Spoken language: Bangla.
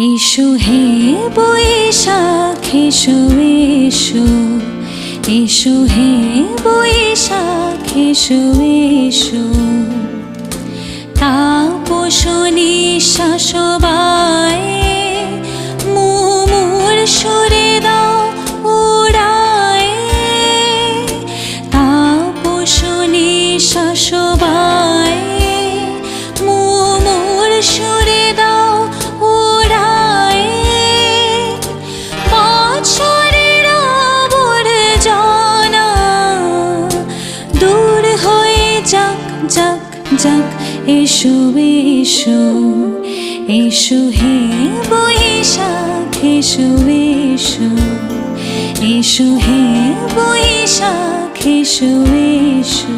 এসো হে বৈশাখ এসো এসো, এসো হে বৈশাখ এসো এসো। তাপস নিঃশ্বাস বায়ে মুমুর সুরে দাও উড়ায়ে। তাপস নিঃশ্বাস বায়ে মুমুর সুরে দাও উড়ায়ে। বৎসরের আবর্জনা দূর হয়ে যাক যাক যাক। এসো এসো, এসো হে বৈশাখ এসো এসো, এসো হে বৈশাখ এসো এসো।